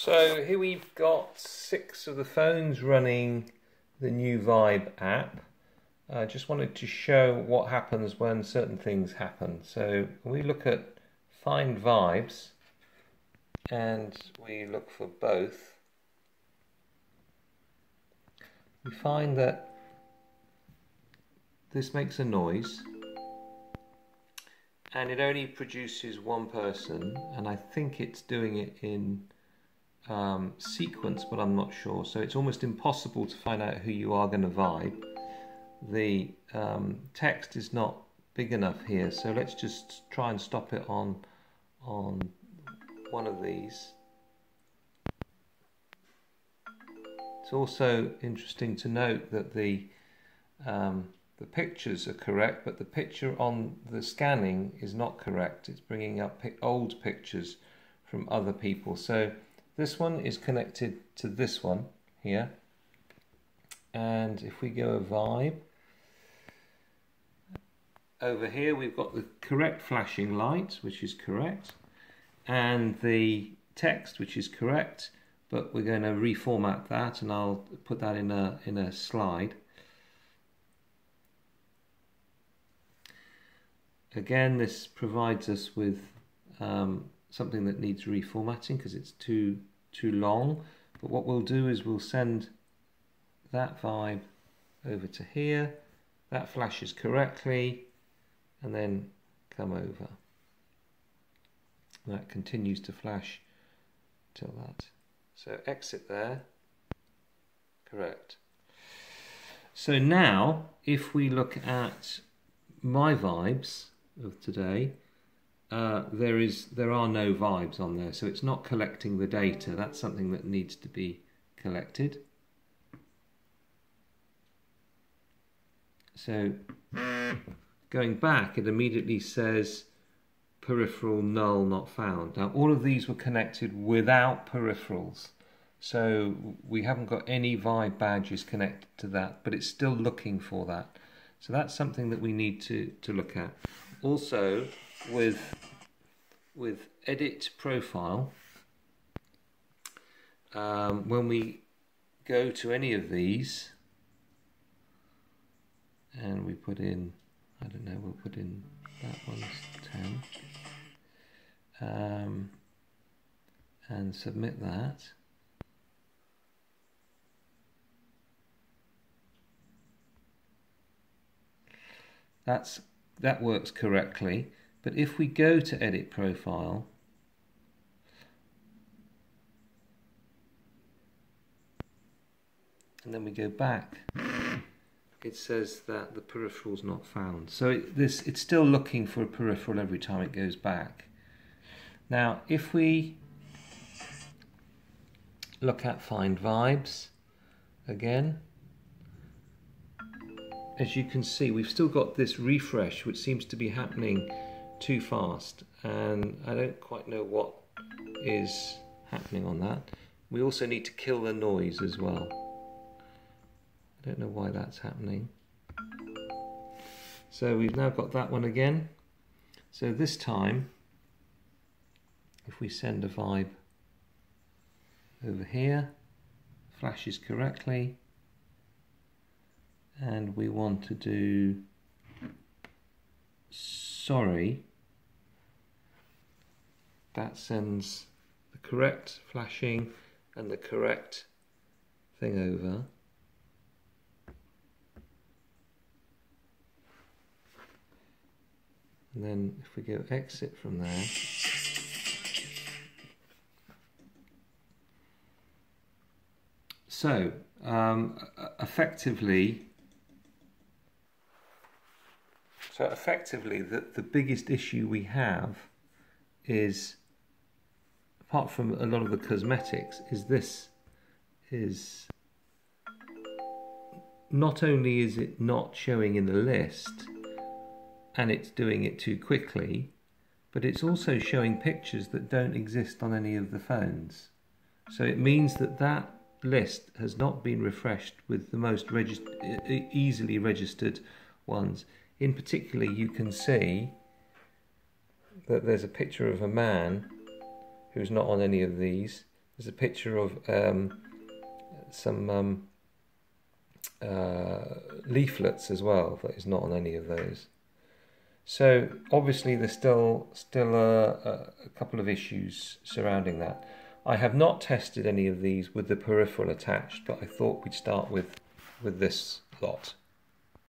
So here we've got 6 of the phones running the new Vibe app. I just wanted to show what happens when certain things happen. So we look at Find Vibes and we look for both. We find that this makes a noise and it only produces one person, and I think it's doing it in sequence, but I'm not sure. So it's almost impossible to find out who you are going to vibe. The text is not big enough here, so let's just try and stop it on one of these. It's also interesting to note that the pictures are correct, but the picture on the scanning is not correct. It's bringing up old pictures from other people. So this one is connected to this one here, and if we go vibe, over here we've got the correct flashing light, which is correct, and the text, which is correct, but we're going to reformat that, and I'll put that in a slide. Again, this provides us with something that needs reformatting because it's too long. But what we'll do is we'll send that vibe over to here. That flashes correctly, and then come over. And that continues to flash till that. So exit there. Correct. So now, if we look at my vibes of today, there are no vibes on there, so it's not collecting the data. That's something that needs to be collected. So going back, it immediately says peripheral null not found. Now all of these were connected without peripherals, so we haven't got any vibe badges connected to that, but it's still looking for that. So that's something that we need to look at. Also, with edit profile, when we go to any of these and we put in, I don't know, we'll put in that one's 10, and submit that. That works correctly, but if we go to edit profile, and then we go back, it says that the peripheral is not found. So it's still looking for a peripheral every time it goes back. Now if we look at Find Vibes again, as you can see, we've still got this refresh which seems to be happening too fast, and I don't quite know what is happening on that. We also need to kill the noise as well. I don't know why that's happening. So we've now got that one again. So this time, if we send a vibe over here, flashes correctly, and we want to do sorry, that sends the correct flashing and the correct thing over. And then if we go exit from there, so effectively the biggest issue we have is, apart from a lot of the cosmetics, is this is not only is it not showing in the list and it's doing it too quickly, but it's also showing pictures that don't exist on any of the phones. So it means that that list has not been refreshed with the most easily registered ones. In particular, you can see that there's a picture of a man who's not on any of these. There's a picture of some leaflets as well that is not on any of those. So obviously there's still a couple of issues surrounding that. I have not tested any of these with the peripheral attached, but I thought we'd start with this lot.